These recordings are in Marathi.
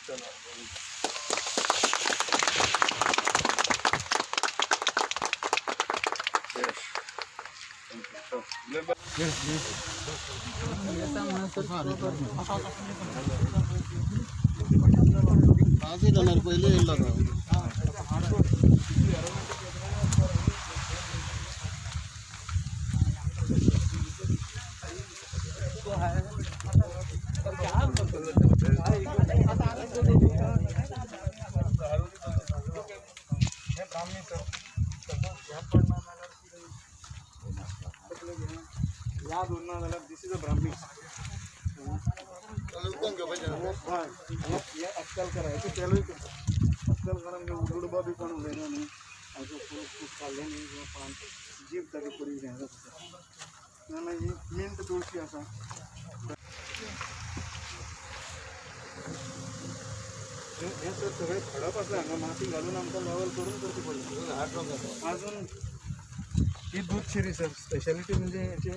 आजही जाणार पहिले येईल ना दिस इज अ ब्राह्मी अक्कल करायचं त्याला अक्कल करा उडुडबा बी पण उडे नाही असं खूप खाल्ले नाही पान जीभ तरी पुरी घ्यायला ही मिंट तुळशी असा हे सगळे खडप असलं हांगा माती घालून आमकां लेवल करून करची पडली अजून ही दूध शिरी सर स्पेशालिटी म्हणजे याची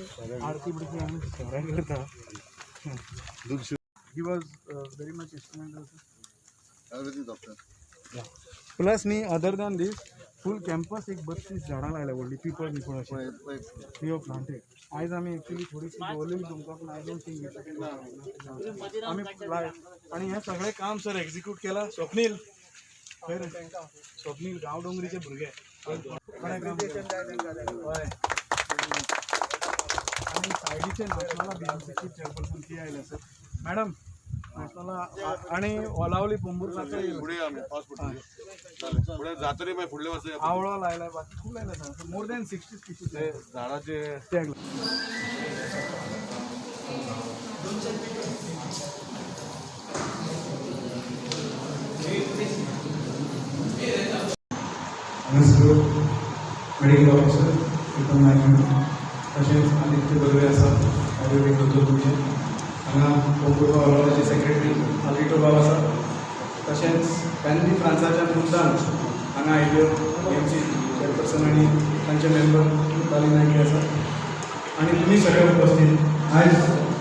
आरती बिडती आम्ही सगळ्या करता दूध शिरी he was very much instrumental doctor प्लस नी other than this full campus एक 32 झाडां लायल्या व्हडली पिपळ अशी फ्री ऑफ प्लांटेड आयज आमी एक्चुअली थोडीशी दवरलेली तुमकां पण आय डोंट थिंक आमी आणि हे सगळें काम सर एक्झिक्यूट केला स्वप्नील स्वप्नील गांव डोंगरीचे भुरगे आणि सायडीचे नाशनाला बीएमसीची चेअरपर्सन ती आयल्या सर मॅडम नाशनाला आणि ओलावली पोंबुरकाचे जातरी फुडले वर्ष आवळो लायलाय बाकी खूप लायला सर मोर दॅन 60 स्पीशीज झाडाचे मेडिकल ऑफिसर प्रीतम नायक तशेंच आदित्य बर्वे आसा आयुर्वेदीक दोतोर तुमचे हांगा पोंबुर्का ओलावल्याचे सेक्रेटरी आलिटो बाब आसा तशेंच फॅमिली फ्रांसाच्या मुद्दाम हांगा आयिल्ल्यो BMC चेअरपर्सन आनी तांचे मेंबर ताली नायकी आसा आनी तुमी सगळे उपस्थित आयज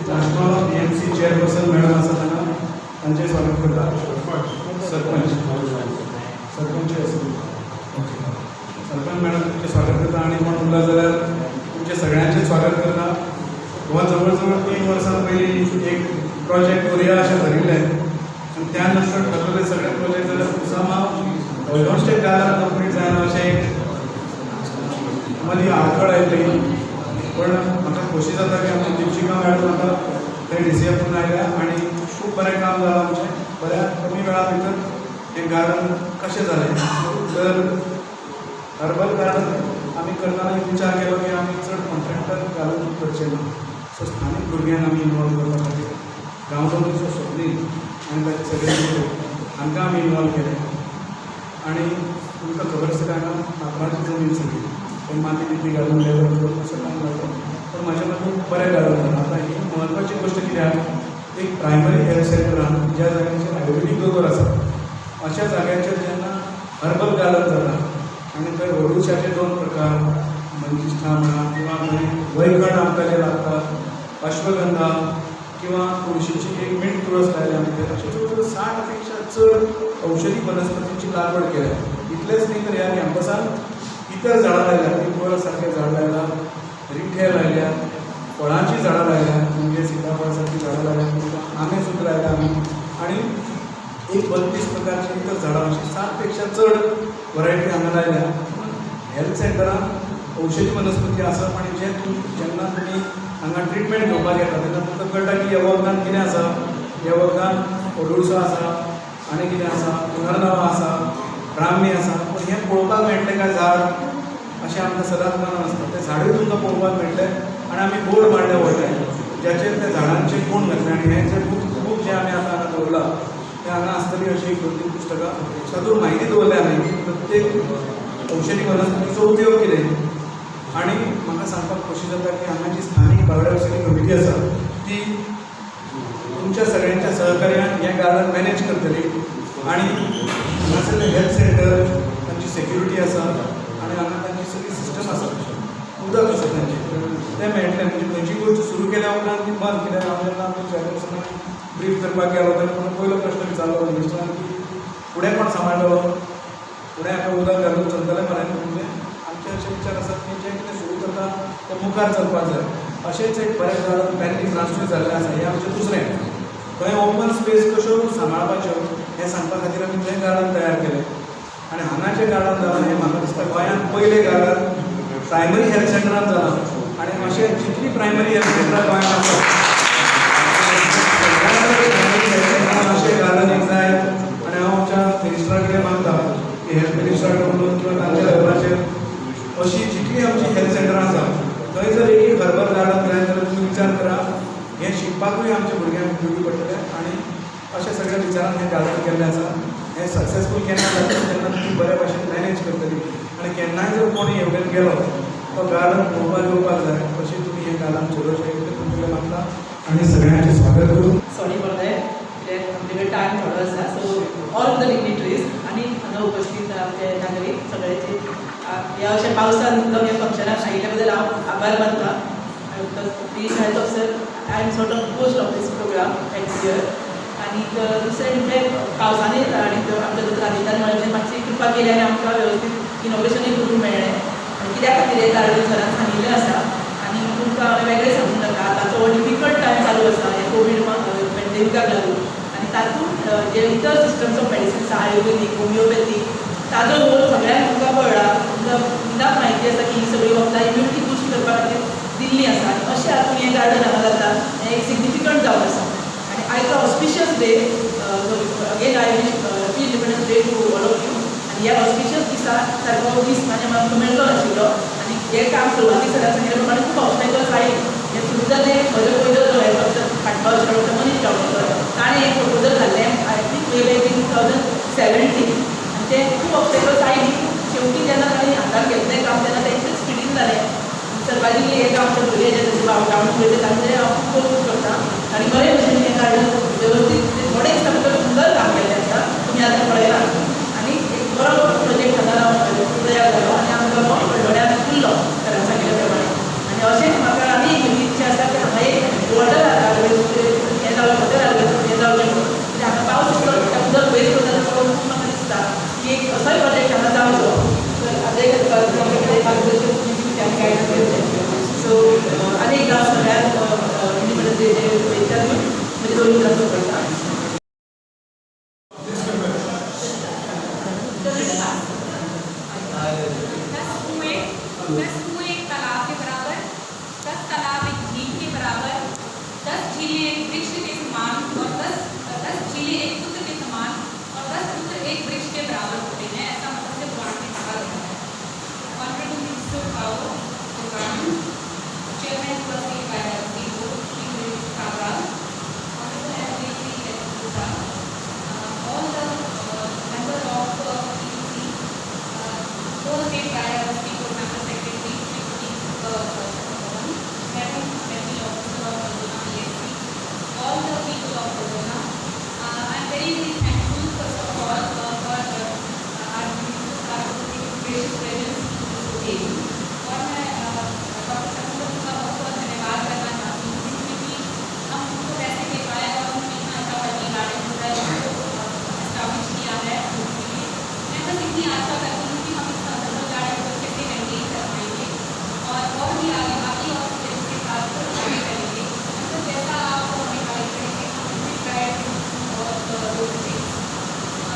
नॅशनल BMC चेअरपर्सन मॅडम आसा तांकां तांचें स्वागत करता सरपंच सरपंच मॅडम तुमचे स्वागत करता आणि कोण उरला जाल्यार तुमचे सगळ्यांचे स्वागत करता हो जवळ जवळ 3 वर्सां पयलीं एक प्रोजेक्ट कोरिया अशें धरिल्लें आनी त्या नंतर ठरलेले सगळे प्रोजेक्ट जाल्यार उसामा ऑलमोस्ट एक गार्डन कंप्लीट जायना अशें एक मदीं आडखळ आयिल्ली पण म्हाका खोशी जाता की आमची दिपशिका मॅडम आतां ते DCFून आयल्या आनी खूब बरें काम जालां आमचें बऱ्या कमी वेळा भितर हें गार्डन कशें जालें तर हर्बल गार्डन आमी करताना एक विचार केलो की आमी चड कॉन्ट्रॅक्टर घालून करचें ना सो स्थानीक भुरग्यांक आमी इनवॉल्व करपा खातीर गांवडोंगरीचो स्वप्नील आनी ताचे सगळे हांकां आमी इनवॉल्व केले आनी तुमकां खबर आसता हांगा लाकडाची जमीन सगळी पण माती बिती घालून लेबर करून असं काम जाता पण म्हाज्या मतीन बरें गार्डन जाता आतां ही म्हत्वाची गोश्ट कित्याक एक प्रायमरी हेल्थ सेंटरान ज्या जाग्यांचेर आयुर्वेदीक दोतोर आसा अशा जाग्यांचेर जेन्ना हर्बल गार्डन जाता आनी थंय अडुळशाचे 2 प्रकार मंजिष्ठा म्हणा किंवा वैखण आमकां जे लागतात अश्वगंधा किंवा तुळशीची एक मिंट तुळस लायल्या आमी अशें जवळ जवळ 60 पेक्षा चड औषधी वनस्पतींची लागवड केल्या इतलेंच न्ही तर ह्या कॅम्पसान इतर झाडां लायल्या पिंपळ सारके झाड लायला रिठे लायल्या फळांची झाडां लायल्या म्हणजे सीताफळ सारकी झाडां लायल्या आंबे सुद्दां लायल्या आमी आनी एक 32 प्रकारची इतर झाडां अशी 60 पेक्षा चड वरायटी हांगा लायल्या हेल्थ सेंटरान औषधी वनस्पती आसा आनी जेन्ना तुमी हांगा ट्रिटमेंट घेवपाक येता तेन्ना तुमकां कळटा की ह्या वखदान कितें आसा ह्या वखदान अडुळसो आसा आनी कितें आसा पुनर्नवा आसा ब्राह्मी आसा पूण हें पळोवपाक मेळटलें काय झाड अशें आमकां सदांच मनान आसता तें झाडूय तुमकां पळोवपाक मेळटलें आनी आमी बोर्ड मांडले व्हडले ज्याचेर त्या झाडांचे गूण घातले आनी हें जें बूक जे आमी आतां हांगा दवरला तें हांगा आसतली अशी 2-3 पुस्तकां तातूंत म्हायती दवरल्या आमी प्रत्येक औषधी वनस्पतीचो उपयोग कितें आनी म्हाका सांगपाक खोशी जाता की हांगा जी स्थानीक बायोडायवर्सिटी कमिटी आसा ती तुमच्या सगळ्यांच्या सहकार्यान हें गार्डन मॅनेज करतली आनी हांगासरलें हेल्थ सेंटर तांची सेक्युरिटी आसा आनी हांगा तांची सगळी सिस्टम आसा उदक आसा तांचें तें मेळटलें म्हणजे खंयची गोश्ट सुरू केल्या उपरांत ती बंद कित्याक हांव जेन्ना आमच्या चेअरपर्सनाक ब्रीफ करपाक गेलो तेन्ना म्हाका पयलो प्रश्न विचारलो मिनिस्टरान की फुडें कोण सांबाळटलो, फुडें आतां उदक घालून चलतलें मरे, म्हणजे आमचे अशे विचार आसात की जें कितें सुरू करता तें मुखार चलपाक जाय. अशेंच एक बरें गार्डन पॅन्टी फ्रांसूय जाल्लें आसा. हें आमचें दुसरें. थंय ओपन स्पेस कश्यो सांबाळपाच्यो हें सांगपा खातीर आमी थंय गार्डन तयार केलें. आनी हांगाचें गार्डन जालां हें म्हाका दिसता गोंयांत पयलें गार्डन प्रायमरी हेल्थ सेंटरान जालां. आनी अशें जितलीं प्रायमरी हेल्थ सेंटरां गोंयांत आसात अशें गार्डन एक जाय. आनी हांव आमच्या मिनिस्टरा कडेन मागता की हेल्थ मिनिस्टरा कडून किंवा तांच्या लेवलाचेर अशीं जितलीं आमची हेल्थ सेंटरां आसात थंय जर एक हर्बल गार्डन जाय जाल्यार तुमी विचार करा, हें शिकपाकूय आमच्या भुरग्यांक उपयोगी पडटलें. आनी अशें सगळ्या विचारान हें गार्डन केल्लें आसा. हें सक्सेसफूल केन्ना जातलें तेन्ना तुमी बरे भशेन मॅनेज करतलीं. आनी केन्नाय जर कोणी येवगेन गेलो तो गार्डन पळोवपाक येवपाक जाय. अशें तुमी हें गार्डन चलोवचें इतलें तुमचे मागता आनी सगळ्यांचें स्वागत करून सॉरी फॉर दॅट, कित्याक आमचे कडेन टायम थोडो आसा. सो ऑल द डिग्निटरीज आनी हांगा उपस्थित आमचे नागरीक सगळ्यांचे ह्या अशा पावसान एकदम ह्या फंक्शनाक आयिल्ल्या बद्दल हांव आभार मानता. Please health officer, I am sort of post of this programme next year. आनी दुसरें म्हणजे पावसांनी आनी आमच्या राजस्थान म्हणजे मातशी कृपा केली आनी आमकां वेवस्थीत इनोवेशनूय करूंक मेळ्ळें. आनी कित्या खातीर हें गार्डन सरान सांगिल्लें आसा. आनी तुमकां हांवें वेगळें सांगूंक नाका, आतांचो डिफिकल्ट टायम चालू आसा हे कोवीड पॅन्डेमिकाक लागून. आनी तातूंत जे इतर सिस्टम्स ऑफ मेडिसिन्स आसा, आयुर्वेदीक, होमिओपॅथीक, ताजो रोल सगळ्यांक तुमकां कळ्ळा. तुमकां इनाफ म्हायती आसा की ही सगळीं वखदां इम्युनिटी बूस्ट करपा खातीर दिल्लीं आसा. आनी अशें हातूंत हें गार्डन हांगा जाता हें एक सिग्निफिकंट जावन आसा. आनी आयचो auspicious day, again I wish Independence Day to all of you. आनी ह्या ऑस्पिशियस दिसा सारको दीस म्हाका मेळचो नाशिल्लो. आनी हें काम सुरवाती सरान सांगिल्ले प्रमाणे खूब ऑब्स्टेकल्स आयलीं. हें सुरू जालें म्हजो पयलो जो हेल्थ ऑफिसर फाटलो आशिल्लो मनीश गांवकर, ताणें एक प्रपोजल घाल्लें. I think way back in 2017. आनी तें खूब ऑब्स्टेकल्स आयलीं. शेवटी जेन्ना ताणें हाताक घेतलें काम तेन्ना तें इतलें स्पिडीन जालें. सर्वाधिक हे काम आमचे भुरगे जे गांवठी भुरगे तांचें हांव खूब कौतुक करता. आनी बरे भशेन हें गार्डन वेवस्थीत थोडे दिसा भितर सुंदर काम केल्लें आसा. तुमी आतां पळयलां. आनी एक बरो प्रोजेक्ट हांगा तयार जालो आनी आमकां व्हडलोड्यान फुल्लो सरान सांगिल्ले प्रमाणे. आनी अशेंच म्हाका आनी एक इच्छा आसा की हांगा एक वॉटर हार्वेस्ट हें जावं, वॉटर हार्वेस्ट हें जावचें म्हणून. म्हणजे हांगा पावस येयलो तें उदक वेस्ट करता तें पळोवन म्हाका दिसता की एक असोय प्रोजेक्ट हांगा जावचो. सो आनी एकदां सगळ्यांक इंडिपेंडन्स डेचे शुभेच्छा दिवन म्हजे दोन उतरां सोंपयता. दस कुएं एक तालाब के बराबर, 10 तालाब एक झील के बराबर, 10 झीलें एक वृक्ष के समान और 10 झीलें एक पुत्र के समान और 10 पुत्र एक वृक्ष के बराबर होते हैं. ऐसा मतलब से पुराण में कहा गया है. Honorable Minister Power, Chairman Trustee by the Board, Shri Kabra, Honorable Secretary Gupta, all the members of PUC, whole state biodiversity board member secretary, Madam Deputy Officer of Baldona ESP, all the people of Baldona. I am very thankful first of all for our gracious presence in this occasion. और मैं डॉक्टर शकुंतला का बहुत बहुत धन्यवाद करना चाहती हूँ क्योंकि हम उनको पैसे दे पाए और उन्होंने इतना अच्छा वर्दी गार्डन जो है उसको एस्टाब्लिश किया है उसके लिए. मैं बस इतनी आशा करती हूँ कि हम इस हर्बल गार्डन को कैसे मेंटेन कर पाएंगे और भी आगे बाकी और इसके साथ आगे करेंगे. मतलब जैसा आप हमें गाइड करेंगे हम गाइड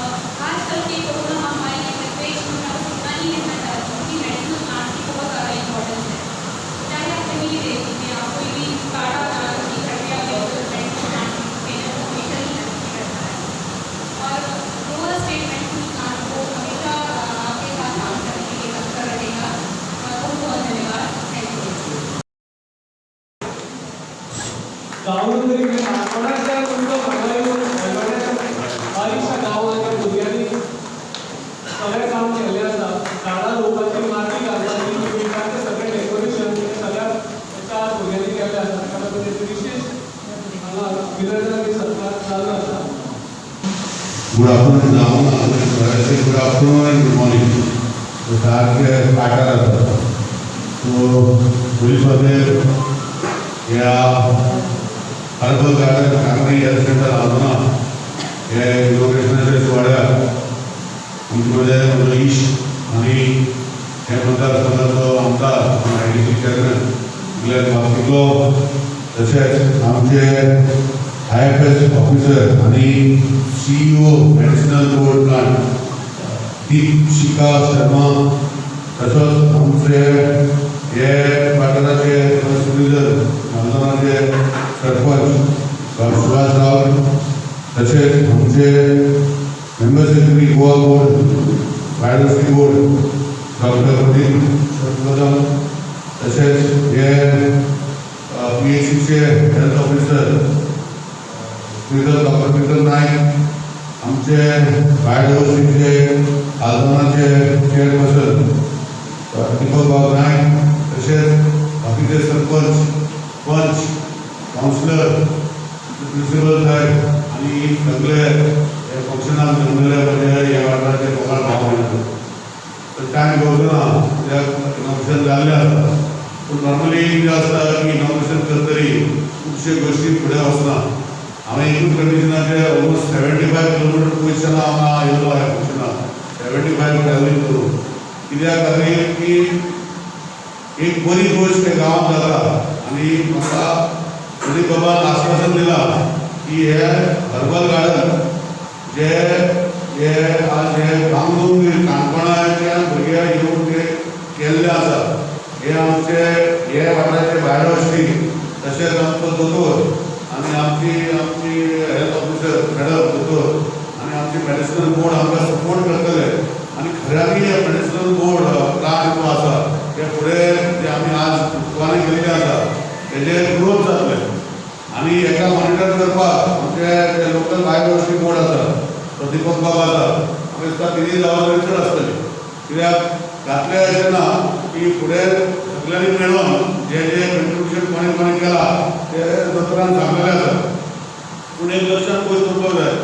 और आजकल की कोरोना महामारी के दरपेश में मैं बस इतना ही कहना चाहती हूँ कि मेडिसिनल प्लांट की बहुत ज़्यादा इम्पोर्टेंस है. चाहे आप कहीं भी देख लीजिए, आप कोई भी काढ़ा बना की प्रक्रिया मेडिसिनल प्लांट देने को हमेशा ही अच्छी रहता है. और रोज स्टेट मेडिसिनल प्लांट को हमेशा आपके साथ काम करने के लिए तत्पर रहेगा. बहुत बहुत धन्यवाद. Thank you. गावांमध्ये कोणाच्या तुमचं बारीकशा गावाच्या भुरग्यांनी सगळें काम केल्लें आसा. झाडां रोवपाची, माती घालपाची, पिकाचें सगळें डेकोरेशन सगळ्या एका भुरग्यांनी केल्लें आसा. ताका लागून तेचे विशेष हांगा विनर्तनाची सत्कार चालू आसा. Good afternoon now. Good afternoon and good morning. तो सारखे पाठार आसा. सो पुलीस मध्ये ह्या herbal garden Kangri health centre आलोना हे इनॉग्रेशनाच्या सुवाळ्याक म्हजो इश्ट आनी हे मतदारसंघाचो आमदार आयडीसी चेअरमॅन इल्लें बाकीलो तशेंच आमचे IFS ऑफिसर आनी CEO medicinal board plant Deepshikha Sharma तसोच आमचे हे वाठाराचे सुविधर मालदानाचे सरपंच सुभाष राव तशेंच आमचे member secretary Goa board biodiversity board doctor Pradeep सर्वप्रथम तशेंच हे PHCचे health officer doctor Pritam Naik आमचे बायोडायवर्सिटीचे आल्दोनाचे चेअरपर्सन दीपक बाब नाईक तशेंच बाकीचे सरपंच पंच कावन्सिलर प्रिन्सिपल साहेब आनी सगळे हे फंक्शनाक जमलेले म्हणजे ह्या वाठाराचे लोकांक भाव मेळटा तर टायम घेवचो ना कित्याक इनॉग्रेशन जाल्लें आसा पूण नॉर्मली कितें आसता की इनॉग्रेशन करतरी खुबशे गोश्टी फुडें वचना हांवें एकूच कंडिशनाचे ऑलमोस्ट 75 किलोमिटर पयसच्यान हांगा येयलो ह्या फंक्शनाक 75 ट्रॅव्हलिंग करून कित्याक खातीर की एक बरी गोश्ट हे गांवांत जाता आनी म्हाका प्रदीप बाबान आश्वासन दिलां की हे हर्बल गार्डन जे हे आज हे बांदून काणकोणाच्या भुरग्यां येवन ते केल्ले आसा हे आमचे हे वाठाराचे बायोडॉयवर्सिटी तशेंच आमचो दोतोर आनी आमची हेल्थ ऑफिसर मॅडम दोतोर आनी आमची मेडिसिनल बोर्ड आमकां सपोर्ट करतले आनी खऱ्यांनी हे मेडिसिनल बोर्ड प्लांट जो आसा ते फुडें जे आमी आज उत्सवांनी केल्ले आसा तेजे ग्रोथ जातले आनी हेका मॉनिटर करपाक आमचे लोकल बायोडॉयवर्सिटी बोर्ड आसा तो दीपक बाबा आसा म्हाका दिसता तेजी जबाबदारी चड आसतली कित्याक घातलें अशें ना की फुडें सगळ्यांनी मेळून जे जे कंट्रिब्युशन कोणी केलां ते दोतोरान सांगलेलें आसा पूण एक लक्षात पयस दवरपाक जाय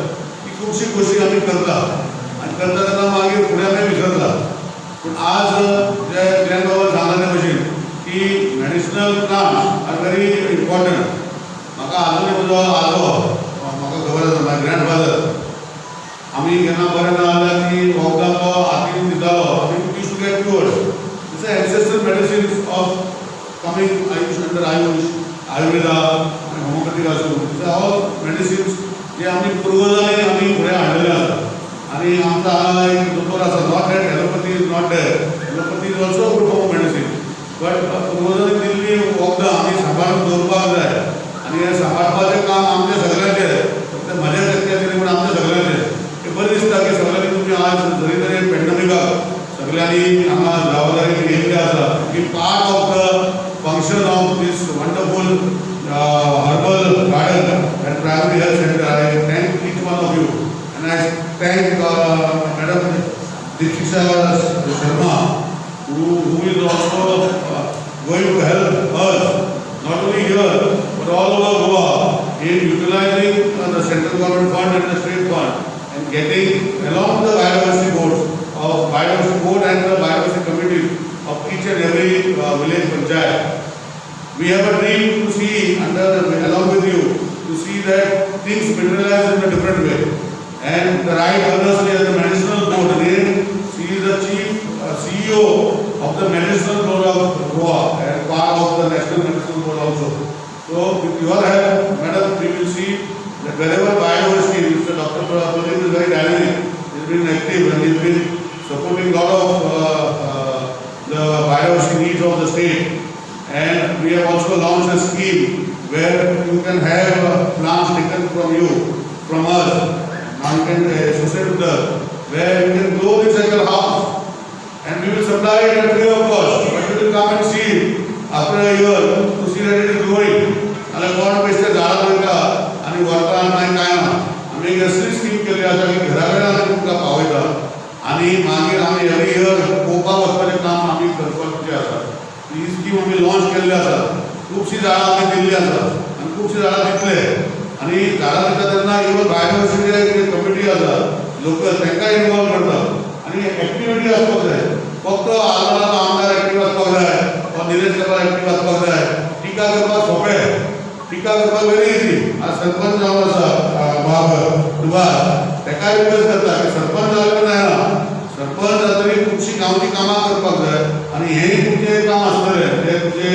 की खुबशी गोश्टी आमी करता आनी करता तेन्ना मागीर फुडें आमी विसरता पूण आज जे ग्रँड बाबा सांगले भशेन की medicinal plants are very important म्हाका आजूनय म्हजो आजो म्हाका खबर आसा माय ग्रँडफादर आमी केन्ना बरें ना जाल्यार की वखदां तो हातीन दितालो आमी use to get cured its ancestral medicines of coming AYUSH under AYUSH Ayurveda आनी होमिओपॅथीक आसूं इट्स ऑल मेडिसिन्स जे आमी पुर्वजांनी आमी फुडें हाडलेले आसा आनी आमचो हांगा एक दोतोर आसा not that allopathy is not that allopathy is also good for medicine but पुर्वजांनी दिल्ली वखदां आमी सांबाळून दवरपाक जाय आनी हें सांबाळपाचें काम आमचें सगळ्यांचें फक्त म्हजें शक्य पूण आमचें सगळ्यांचें बरें दिसता की सगळ्यांनी तुमी आज जरी तरी पेंडेमिकाक सगळ्यांनी हांगा जबाबदारी घेतली आसा की part of the function of this wonderful herbal garden and primary health centre I thank each one of you and I thank madam Deepshikha Sharma who is also going to help us not only here but all over Goa in utilizing the central government fund and the state fund and getting along the biodiversity boards of biodiversity board and the biodiversity committees of each and every village panchayat. We have a dream to see along with you to see that things materialize in a different way. And the right honestly as the medicinal board again, she is the chief CEO of the medicinal board of Goa and part of the national medicinal board also. So with your help, madam, we will see that wherever biodiversity, Mr. Dr. Pradeep is very dynamic, he has been active and he has been supporting a lot of the biodiversity needs of the state. And we have also launched a scheme where you can have plants taken from you, from us, now you can associate with us, where you can grow this at your house and we will supply it at free of cost. But you will come and see it after a year to see that it is growing. And कोण पैसे झाडां रोयता आनी व्हरता मागीर कांय ना आमी एक असली स्कीम केल्ली आसा की घरा कडेन आमी तुमकां पावयता आनी मागीर आमी एवरी इयर पळोवपाक वचपाचें काम आमी करपाचें आसा ही स्कीम आमी लॉन्च केल्ली आसा खुबशीं झाडां आमी दिल्लीं आसा आनी खुबशीं झाडां दितले आनी झाडां दिता तेन्ना इवन बायोडायवर्सिटी कमिटी आसा लोकल तांकां इनवॉल्व करता आनी एक्टिविटी आसपाक जाय फक्त आमदार एक्टिव्ह आसपाक जाय वा निलेश बाबा एक्टिव्ह आसपाक जाय टिका करपाक सोंपें टिका करपाक व्हेरी इजी. आज सरपंच जावन आसा बाब सुभाष तेका रिक्वेस्ट करता की सरपंच जावं ना सरपंच जातरी खुबशीं गांवची कामां करपाक जाय आनी हेंय तुमचें काम आसतलें ते तुजे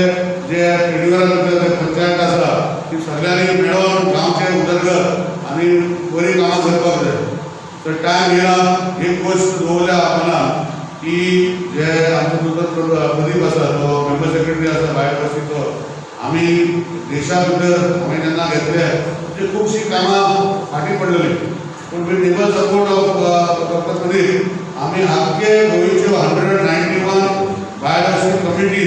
जे पेडीवरान पंचायत आसा ती सगळ्यांनी मेळोन गांवचें उदरगत आनी बरी कामां करपाक जाय. तर टायम घेना एक गोश्ट दवरल्या आपणान की जे आमचो प्रदीप आसा तो मेंबर सेक्रेटरी आसा भायर बसीचो आमी देशा भितर हांवें जेन्ना घेतले म्हणजे खुबशीं कामां फाटीं पडलेलीं पूण with table support of doctor Pradeep आमी आख्खे गोंयच्यो 191 बायोडायवर्सिटी कमिटी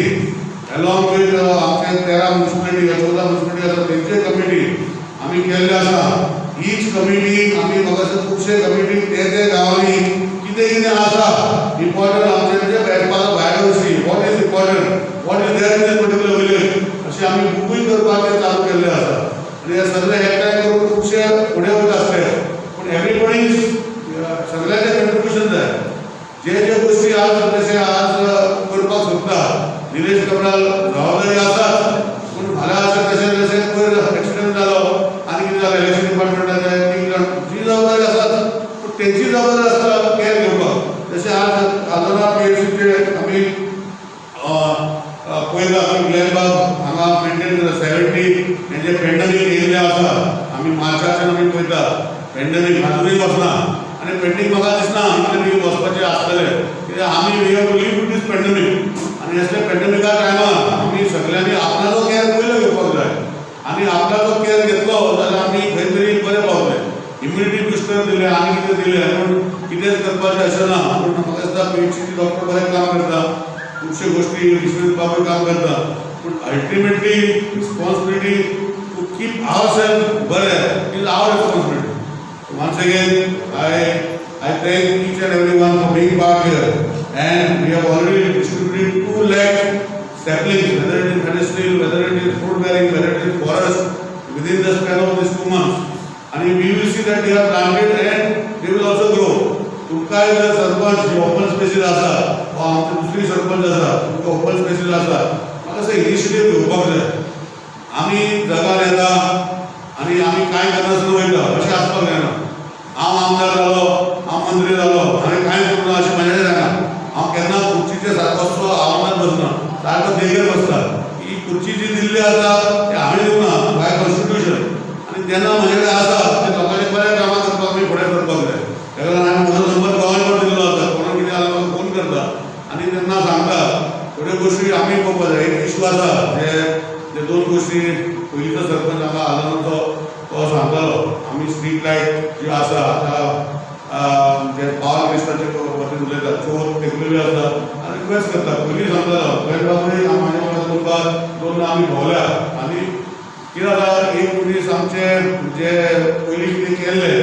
अलॉंग विथ आमचे 13 म्युनिसिपालिटी 14 म्युनिसिपालिटी आसा तेंचे कमिटी आमी केल्ले आसा. हीच कमिटी आमी म्हाका दिसता खुबशे कमिटी ते गांवांनी कितें आसा इम्पॉर्टंट आमचे म्हणजे biodiversity what is important what is there in this particular village अशें आमी बुकूय करपाचें चालू केल्लें आसा. आनी हे सगळे एकठांय करून खुबशे फुडें वयता आसले पूण एवरीबडी सगळ्यांचें कंट्रिब्युशन जाय. जे गोष्टी आज जशें आज करपाक सोदता निलेश कमराल जबाबदारी आसाच पूण फाल्यां अशें जशें जशें पयर एक्सिडेंट जालो आनी कितें जालें इलेक्शन डिपार्टमेंटाचे जी जबाबदारी आसात पूण तेंची जबाबदारी आसता केअर घेवपाक. जशें आज आदोना PHCचे आमी पयला ग्लेनबाग हांगा मेंटेन करता 70 हेंचे पेंडमीक एरिया आसा आमी मार्चाच्यान आमी पळयता पेंडमीक अजुनूय वचना आनी पेंडींग म्हाका दिसना इतलें बेगीन वचपाचें आसतलें कित्याक आमी we have to live with this pandemic आनी असल्या पेंडमिका टायमार आमी सगळ्यांनी आपणाचो केअर पयलो घेवपाक जाय आनी आपणाचो केअर घेतलो जाल्यार आमी खंय तरी बरें पावतले. इम्युनिटी बुस्टर दिले आनी कितें दिलें पूण कितेंच करपाचें अशें ना पूण म्हाका दिसता PHCचे डॉक्टर बरें काम करता खुबशे गोश्टी विश्वजीत बाबूय काम करता पूण ultimately responsibility to keep our self बरें is our responsibility. Once again, I thank each and everyone for being part here, and we have already distributed 2 lakh saplings, whether it is pedestal, whether it is fruit bearing, whether it is forest, within the span of these 2 months. And we will see that they are planted and they will also grow. तुमकां जर सरपंच ओपन स्पेसीस आसा वा आमची दुसरी सरपंच आसा तुमकां ओपन स्पेसीस आसा म्हाका असो इनिशिएटीव घेवपाक जाय. आमी जगार येता आनी आमी कांय करनासतना वयता अशें आसपाक जायना. हांव आमदार जालो हांव मंत्री जालो हांवें कांय करूं ना अशें म्हजें जायना. हांव केन्ना खुर्चीचेर सारको आवाजात बसना सारको देगेर बसता. ही खुर्ची जी दिल्ली आसा ती हांवें दिवना बाय कॉन्स्टिट्यूशन आनी जेन्ना म्हजे कडेन आसा ते लोकांचे बरें कामां करपाक आमी फुडें करपाक जाय. ताका लागून हांवें म्हजो नंबर गव्हर्नमेंट दिल्लो आसा कोणाक कितें जाल्यार म्हाका फोन करता आनी तेन्ना सांगता थोड्यो गोश्टी आमी पळोवपाक जाय. एक इशू आसा जे 2 गोश्टी पयलींचो सरपंच हांगा आदोनाचो तो सांगतालो आमी स्ट्रीट लायट जी आसा आतां जे पावर मिनिस्टराचे वतीन उलयता चोर तेगलेल्यो आसा आनी रिक्वेस्ट करता पयलीं सांगतालो गणेश बाबूय म्हाजे वांगडा तुमकां 2 आमी भोंवल्या आनी कितें जाता एक मनीस आमचे जे पयलीं कितें केल्लें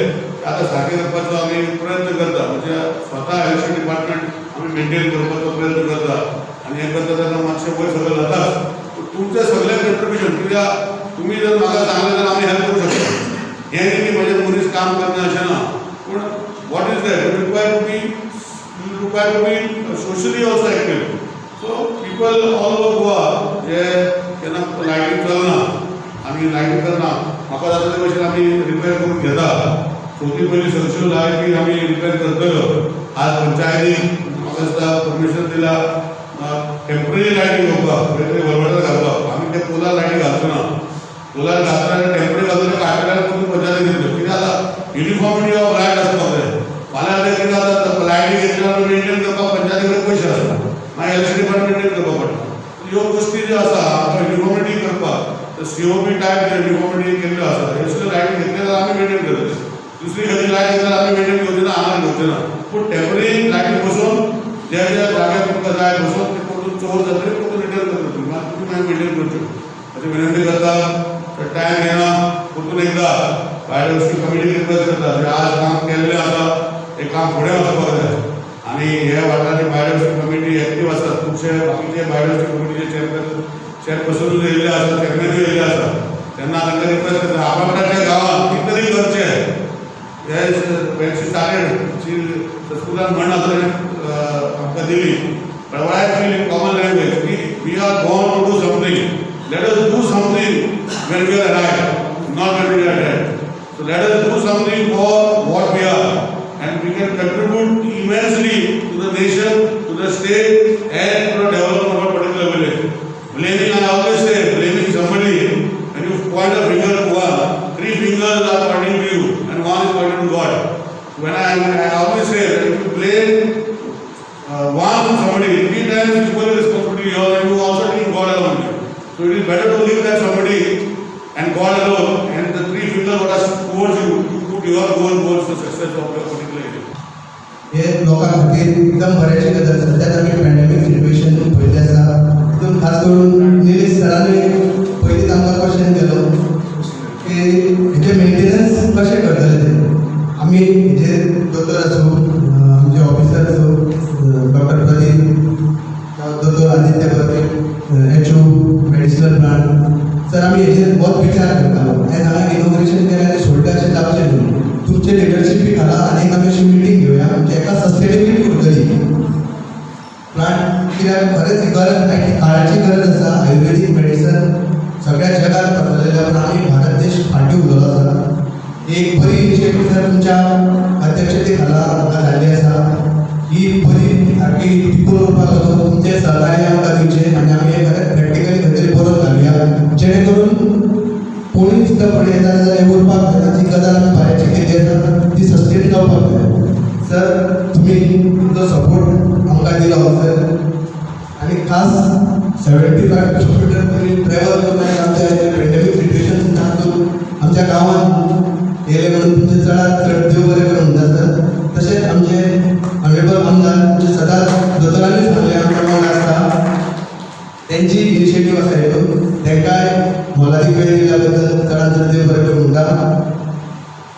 आतां सारकें करपाचो आमी प्रयत्न करता म्हणजे स्वता इलेक्शन डिपार्टमेंट आमी मेंटेन करपाचो प्रयत्न करता आनी हें करता तेन्ना मातशें वयर सकयल जाताच. तुमचें सगळें कंट्रिब्युशन कित्याक तुमी जर म्हाका सांगलें जाल्यार आमी हेल्प करूं शकता. हें न्ही की म्हजें मनीस काम करना अशें ना पूण what is that you require to be socially also active. So people all over Goa जे केन्ना लायटींग चलना आमी लायटींग करना म्हाका जाता ते भशेन आमी रिपेर करून घेता. चवथी पयली सगळ्यो लायटी आमी रिपेर करतल्यो. आज पंचायतीन म्हाका दिसता परमिशन दिला टेम्पररी लायटी घेवपाक खंय तरी वरवटार घालपाक. आमी ते पोलार लायटी घालचो ना. पोलार घालतना टेम्पररी घालून काटल्यार करून पंचायती दितल्यो कित्याक जाता युनिफॉर्मिटी ऑफ लायट आसपाक जाय. फाल्यां ते कितें जाता लायटी घेतल्यार मेंटेन करपाक पंचायती कडेन पयशे आसता मागीर इलेक्शन डिपार्टमेंट मेंटेन करपाक पडटा. ह्यो गोश्टी ज्यो आसा युनिफॉर्मिटी करपाक COP टायप युनिफॉर्मिटी केल्ल्यो आसा ह्यो सगळ्यो लायटी घेतल्यो जाल्यार आमी मेंटेन करतले. दुसरी खंयची लायट घेतल्यार आमी मेंटेन घेवचे ना हांगा घेवचे ना पूण टेम्पररी लायटी बसोवन ज्या ज्या जाग्यार तुमकां जाय बसोवन ते परतून चोर जातकीर परतून रिटर्न करता तुमी मागीर तुमी मागीर मेंटेन करच्यो अशी विनंती करता. टायम घेना परतून एकदा बायोडायवर्सिटी कमिटी रिक्वेस्ट करता जे आज काम केल्लें आसा तें काम फुडें वचपाक जाय आनी हे वाठारांनी बायोडायवर्सिटी कमिटी एक्टीव आसा. खुबशे बाकीचे बायोडायवर्सिटी कमिटीचे चेअरपर्सनूय येयल्ले आसा चेअरमॅनूय येयल्ले आसा तेन्ना तांकां रिक्वेस्ट करता आपापल्याच्या गांवांत कितें तरी करचें. हे स्टार्टेड स्कुलान म्हण आसा आमकां दिली but what I feel in common language, we are born to do something. let us do something when we are alive, not when we are dead. So let us do something for what we are, and we can contribute immensely to the nation, to the state, and to the development of a particular village. Blaming, I always say, blaming somebody, when you point a finger to one, 3 fingers are pointing to you, and 1 is pointing to God. When I always say that if you blame one somebody 3 times, it's equally responsibility yours, and you also take God alone. So it is better to leave that somebody and God alone, and the 3 fingers what are towards you, to put your goal towards the success of your particular area. हे लोकां खातीर एकदम बऱ्याची गजाल. सद्याक आमी पॅन्डेमीक सिट्युएशन पळयल्लें आसा. तितून खास करून निलेश सरांनी पयलींच आमकां क्वेश्चन केलो की हेजे मेंटेनन्स कशें करतले ते. आमी हेजे दोतोर आसूं, आमचे ऑफिसर आसूं, डॉक्टर प्रदीप, दोतोर Aditya Barve, HO medicinal plant, sir आमी हेजेर बहुत विचार करतालो. आयज हांगा इनॉग्रेशन केलें आनी सोडलें अशें जावचें न्हू. तुमचे लिडरशीपी खाला आनी आमी अशी मिटींग घेवया, आमची एका सस्टेनेबिलिटी उरतली. प्लांट कित्याक खरेंच गरज काळाची गरज आसा. आयुर्वेदीक मेडिसन सगळ्या जगात पसरलेल्या, पण आमी भारत देश फाटीं उरलेलो आसा. एक बरी इनिशिएटीव सर तुमच्या अध्यक्षते खाला आमकां जाल्ली आसा. ही बरी सारकी टिकून उरपाक लागून तुमचें सहकार्य आमकां दिवचें, आनी आमी हे खरेंच प्रॅक्टिकली खंय तरी बरोवन घालुया, जेणे करून कोणी सुद्दां फुडें येता जाल्यार हे उरपाक जाता. जी गजाल आमी भायरची केली आसा ती सस्टेन जावपाक जाय. सर तुमी तुमचो सपोर्ट आमकां दिलो सर, आनी खास 75 किलोमिटर तुमी ट्रॅव्हल करून आमच्या पॅन्डेमीक सिट्युएशन सुद्दां आमच्या गांवांत येयले म्हणून तुमचे चडांत चड देव बरें करूं म्हणटा सर. तशेंच आमचे ऑनरेबल आमदार जे सदांच दोतोरांनी सांगलें आमच्या वांगडा आसता, तेंची इनिशिएटीव आसा हेतून, तेंकाय मोलादी वेळ दिल्या बद्दल चडांत चड देव बरें करूं म्हणटा.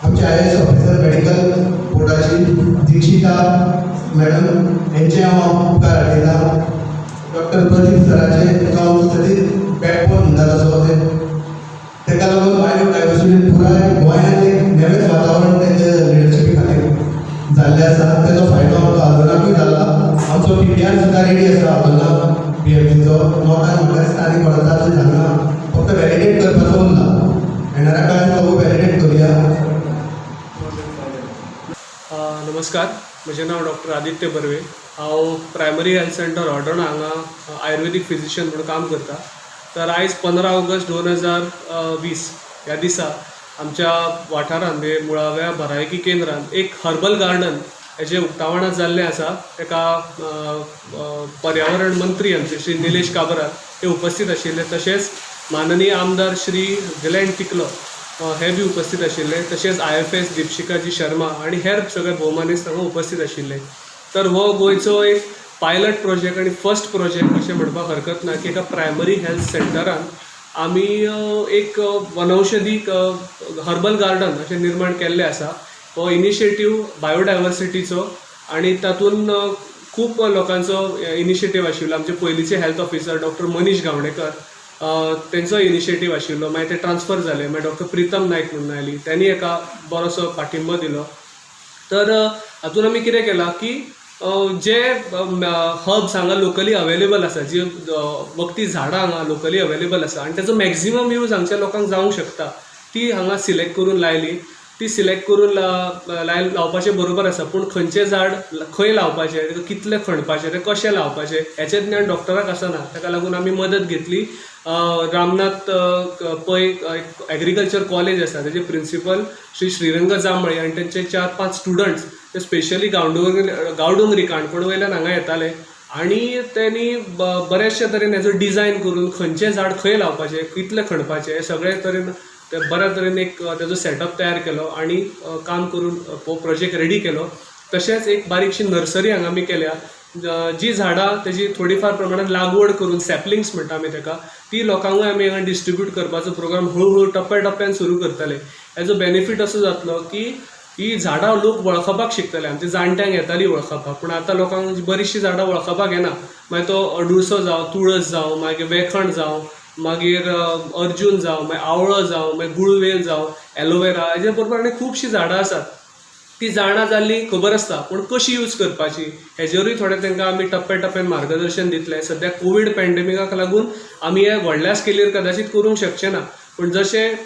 आमचे IAS ऑफिसर मेडिकल बोर्डाची दिक्षिता मॅडम हेंचे हांव उपकार आठयता. डॉक्टर प्रदीप सराचे तो आमचो सदींच बॅकबोन म्हणटालो असो तेका लागून बायोडायवर्सिटी पुराय गोंयांत एक नेवेंच वातावरण तेंचे लिडरशिपी खातीर जाल्लें आसा. तेजो फायदो आमकां आजोनाकूय जाला. आमचो PPR सुद्दां रेडी आसा आजोना PMCचो. नॉर्थान म्हाका दिसता आनी पडता अशें हांगा फक्त वॅलिडेट करपाचो उरला. येणाऱ्या काळांत तो वॅलिडेट करुया. नमस्कार, म्हजें नांव डॉक्टर आदित्य बर्वे. हांव प्रायमरी हेल्थ सेंटर ऑर्डोणा हांगा आयुर्वेदीक फिजिशियन म्हणून काम करता. तर आयज 15 ऑगस्ट 2020 ह्या दिसा आमच्या वाठारांत म्हणजे मुळाव्या भलायकी केंद्रांत एक हर्बल गार्डन हेजें उक्तावण जाल्लें आसा. तेका पर्यावरण मंत्री आमचे श्री निलेश काब्राल हे उपस्थित आशिल्ले. तशेंच माननीय आमदार श्री विलेन टिकलो हे बी उपस्थित आशिल्ले. तशेंच IFS दिपशिकाजी शर्मा आनी हेर सगळे भोवमानेस्त हांगा उपस्थित आशिल्ले. तर हो गोंयचो एक पायलट प्रोजेक्ट आनी फर्स्ट प्रोजेक्ट अशें म्हणपाक हरकत ना की एका प्रायमरी हेल्थ सेंटरान आमी एक वनौषधीक हर्बल गार्डन अशें निर्माण केल्लें आसा. हो इनिशिएटीव बायोडायवर्सिटीचो आनी तातूंत खूब लोकांचो इनिशिएटीव आशिल्लो. आमचे पयलींचे health officer doctor Manish Gawdekar तेंचो इनिशिएटीव आशिल्लो. मागीर ते ट्रान्सफर जाले. मागीर डॉक्टर प्रितम नायक म्हणून आयली, त्यांनी एका बरोसो पाठिंबो दिलो. तर हातूंत आमी कितें केलां की जे हर्ब्स हांगा लोकली अवेलेबल आसा, जी वखदी झाडां हांगा लोकली अवेलेबल आसा आनी तेजो मॅक्झिमम यूज हांगच्या लोकांक जावंक शकता, ती हांगा सिलेक्ट करून लायली. ती सिलेक्ट करून लावपाचें बरोबर आसा, पूण खंयचें झाड खंय लावपाचें, तेका कितलें खणपाचें, तें कशें लावपाचें हेचें ज्ञान डॉक्टराक आसना. ताका लागून आमी मदत घेतली. रामनाथ पै एग्रीकल्चर कॉलेज आसा तेजे प्रिंसिपल श्री श्रीरंग जांबळे आनी तेंचे 4-5 स्टुडंट्स ते स्पेशली गांवडोंगरी काणकोण वयल्यान हांगा येताले आनी तेणी बरेचशे तरेन हेजो डिजायन करून खंयचें झाड खंय लावपाचें, कितलें खणपाचें, हे सगळे तरेन बऱ्या तरेन एक तेजो सेटअप तयार केलो आनी काम करून हो प्रोजेक्ट रेडी केलो. तशेंच एक बारीकशी नर्सरी हांगा आमी केल्या, जी झाडां तेजी थोडीफार प्रमाणात लागवड करून सॅपलिंग्स म्हणटा आमी तेका, ती लोकांकूय आमी हांगा डिस्ट्रिब्यूट करपाचो प्रोग्राम हळू टप्प्याटप्प्यान सुरू करतले. हेजो बेनिफीट असो जातलो की ही झाडां लोक वळखपाक शिकतले. आमच्या जाणट्यांक येताली वळखपाक, पूण आतां लोकांक बरीचशीं झाडां वळखपाक येना. मागीर तो अडुळसो जावं, तुळस जावं, मागीर वेखण जावं, मागीर अर्जून जावं, मागीर आवळो जावं, मागीर गुळवेल जावं, एलोवेरा, हेजे बरोबर आनी खुबशीं झाडां आसात. ती जाणा जाल्ली खबर आसता, पूण कशी यूज करपाची हेजेरूय थोडें तांकां आमी टप्प्यान मार्गदर्शन दितलें. सद्या कोवीड पॅन्डेमिकाक लागून आमी हे व्हडल्या स्केलीर कदाचित करूंक शकचे ना, पूण जशें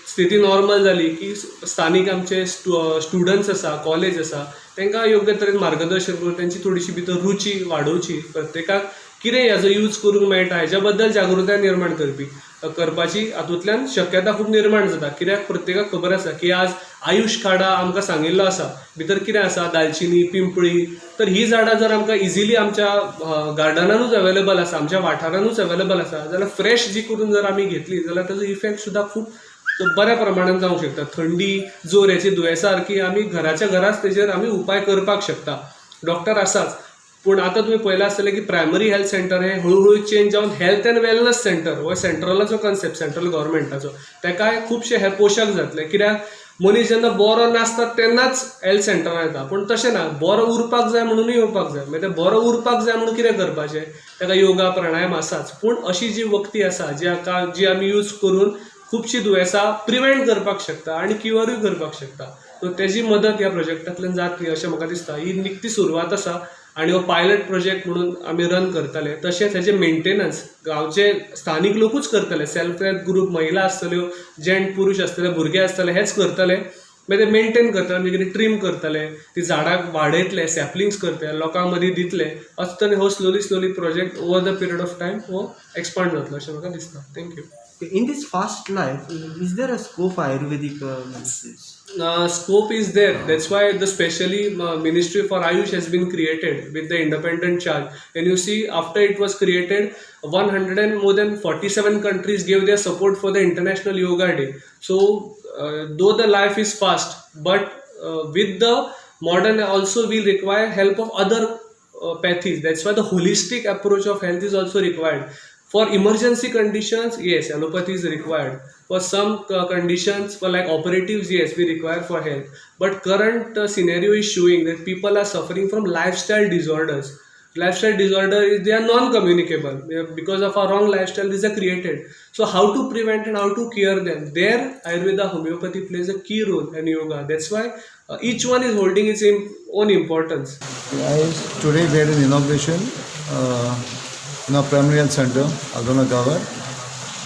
स्थिती नॉर्मल जाली की स्थानीक आमचे स्टुडंट्स आसा, कॉलेज आसा, तांकां योग्य तरेन मार्गदर्शन करून तांची थोडीशी भितर रुची वाडोवची, प्रत्येकाक कितें हेजो यूज करूंक मेळटा हेज्या बद्दल जागृताय निर्माण करपाची हातूंतल्यान शक्यता खूब निर्माण जाता. कित्याक प्रत्येकाक खबर आसा की आज आयुश काडा आमकां सांगिल्लो आसा, भितर कितें आसा, दालचिनी, पिंपळी, तर ही झाडां जर आमकां इजिली आमच्या गार्डनानूच अवेलेबल आसा, आमच्या वाठारानूच अवेलेबल आसा, जाल्यार फ्रेश जी करून जर आमी घेतली जाल्यार ताजो इफेक्ट सुद्दां खूब बऱ्या प्रमाणान जावंक शकता. थंडी, जोर हेची दुयेंसां सारकी आमी घराच्या घराच तेजेर आमी उपाय करपाक शकता. डॉक्टर आसाच, पूण आतां तुवें पळयलां आसतलें की प्रायमरी हेल्थ सेंटर हें हळू चेंज जावन हेल्थ एंड वेलनस सेंटर हो सेंट्रलाचो कन्सेप्ट, सेंट्रल गव्हर्मेंटाचो, ताकाय खुबशे हे पोशक जातले. कित्याक मनीस जेन्ना बरो नासता तेन्नाच हेल्थ सेंटरान येता, पूण तशें ना, बरो उरपाक जाय म्हणूनय येवपाक जाय. मागीर तें बरो उरपाक जाय म्हणून कितें करपाचें, ताका योगा प्राणायाम आसाच, पूण अशी जी वखदी आसा जी आमी यूज करून खुबशीं दुयेंसां प्रिवेंट करपाक शकता आनी क्युअरूय करपाक शकता. सो तेजी मदत ह्या प्रोजेक्टांतल्यान जातली अशें म्हाका दिसता. ही निकती सुरवात आसा आनी हो पायलट प्रोजेक्ट म्हणून आमी रन करतले. तशेंच हेजे मेंटेनन्स गांवचे स्थानीक लोकूच करतले, सेल्फ हेल्प ग्रूप, महिला आसतल्यो, जेंट पुरुश आसतले, भुरगे आसतले, हेच करतले. मागीर ते मेंटेन करतले, आमी कितें ट्रीम करतले, ती झाडांक वाडयतले, सॅपलिंग्स करतले, लोकांक मदीं दितले. अशें तरेन हो slowly project over the period of time हो एक्सपांड जातलो अशें म्हाका दिसता. Thank you. In this fast life, is there a scope for Ayurvedic medicines? Scope is there. That's why the specially Ministry for Ayush has been created with the independent charge. And you see, after it was created, 100 and more than 47 countries gave their support for the International Yoga Day. So, though the life is fast, but with the modern also we require help of other pathies. That's why the holistic approach of health is also required. For emergency conditions, yes, allopathy is required. For some conditions, for like operatives, yes, we require for health. But current scenario is showing that people are suffering from lifestyle disorders. Lifestyle disorder is they are non-communicable because of our wrong lifestyle. These are created. So how to prevent and how to cure them? There, Ayurveda, homeopathy plays a key role, and yoga. That's why each one is holding its own importance. Today we had an inauguration in our primary health center, Aldona Gawar,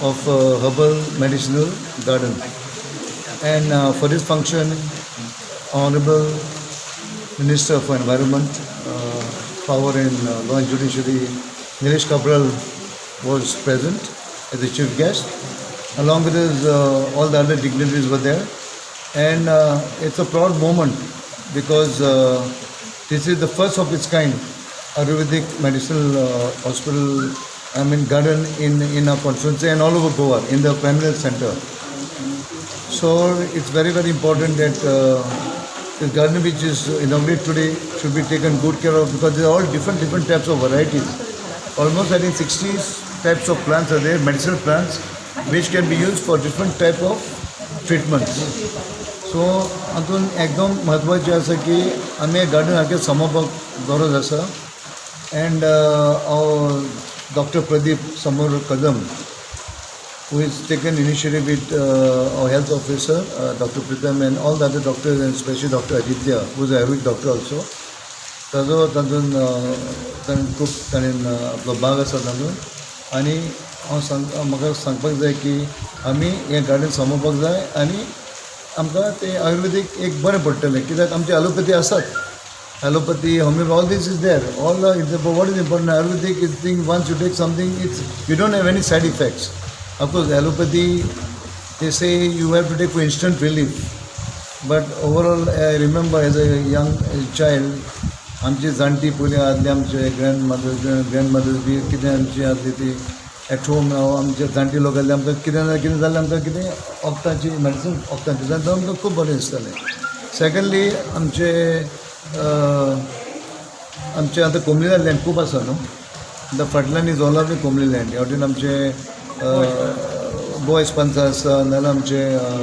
of herbal medicinal garden. And for this function, Honorable Minister for Environment, Power and Law and Judiciary, Nilesh Kabral, was present as the chief guest. Along with his, all the other dignitaries were there. And it's a proud moment because this is the first of its kind Ayurvedic medicinal hospital, garden in our constituency and all over Goa, in the primary health center. So it's very, very important that the garden which is inaugurated today should be taken good care of because there are all different types of varieties. Almost I think 60 types of plants are there, medicinal plants, which can be used for different type of treatments. So हातून एकदम महत्वाचे आसा की आमी गार्डन सारकें समोवपाक गरज आसा. And Dr. Pradeep Samur Kadam, who has taken initiative with our health officer, Dr. Pritam, and all the other doctors, and especially Dr. Aditya, who is a Ayurvedic doctor also. ताजो तातून खूब ताणें आपलो भाग आसा तातून. आनी हांव म्हाका सांगपाक जाय की आमी हें गार्डन समोवपाक जाय आनी आमकां तें आयुर्वेदीक एक बरें पडटलें कित्याक आमची ॲलोपॅथी आसात. Allopathy, homeopathy, all this is there. All what is important? Ayurvedic is thing. Once you take something, you don't have any side effects. Of course, allopathy, they say you have to take for instant relief. But overall, I remember as a young child, आमची जाणटी पयलीं आदली आमचे ग्रँडमदर्स बी कितें आमची आदली ती एट होम आमचे जाणटी लोक आसले आमकां कितें ना कितें जालें आमकां कितें वखदांची मेडिसीन वखदांची जाल्यार आमकां खूब बरें दिसतालें. सेकंडली आमचे आतां कोमलिना लँड खूब आसा न्हू. आतां फाटल्यान इजोला बी कोमली लँड ह्या वटेन आमचे गोवा एस्पान्सा आसा नाजाल्यार आमचे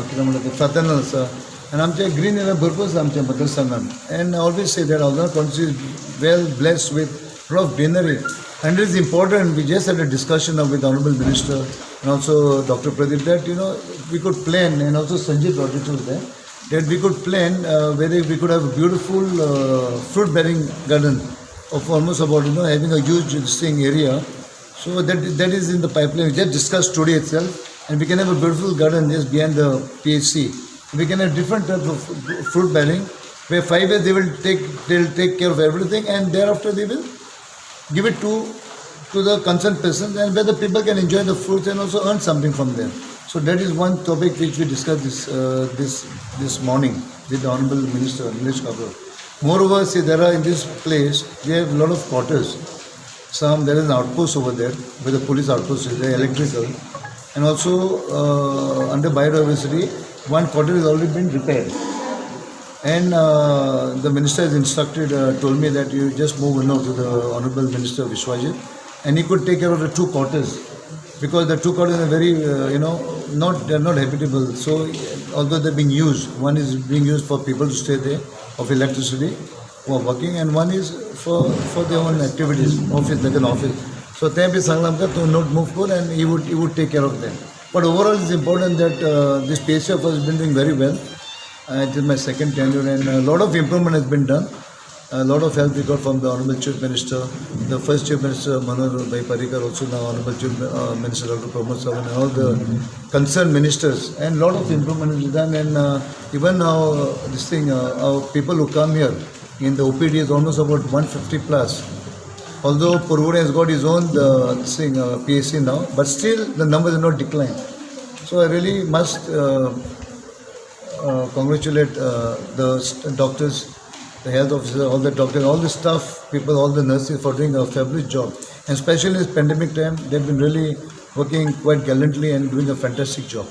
कितें म्हणटा तें फातर्नल आसा आनी आमचे ग्रीन एरिया भरपूर आसा आमच्या मतदारसंघान. And always say that all country is well blessed with lot of greenery. And it is important, we just had a discussion with the Honorable Minister and also Dr. Pradeep that, we could plan, and also Sanjay Project was there, that we could plan whether we could have a beautiful fruit-bearing garden of almost about, having a huge interesting area. So that is in the pipeline. We just discussed today itself, and we can have a beautiful garden just behind the PHC. We can have different types of fruit bearing, where 5 years they'll take care of everything, and thereafter they will give it to the concerned persons, and where the people can enjoy the fruits and also earn something from them. So that is one topic which we discussed this morning with the Honorable Minister Nilesh Kabra. Moreover, see, there are in this place we have a lot of quarters. There is an outpost over there, where the police outpost is there, electrical, and also under biodiversity, one quarter has already been repaired. And the minister has instructed, told me that you just move to the Honorable Minister Vishwajit, and he could take care of the 2 quarters, because the 2 quarters are very, they're not habitable. So although they're being used, one is being used for people to stay there, of electricity, who are working, and one is for their own activities, office, like an office. So there be Sanglamka to not move good, and he would take care of them. But overall, it's important that this PCF has been doing very well. It is my second tenure, and a lot of improvement has been done. A lot of help we got from the Honorable Chief Minister, the first Chief Minister Manohar Bhai Parrikar, also now Honorable Chief Minister Dr. Pramod Sawant, and all the concerned ministers, and a lot of improvement is done. And even now, our people who come here in the OPD is almost about 150 plus. Although Purvura has got his own PSC now, but still the numbers have not declined. So I really must congratulate the doctors, the health officers, all the doctors, all the staff people, all the nurses for doing a fabulous job. And especially in this pandemic time, they've been really working quite gallantly and doing a fantastic job.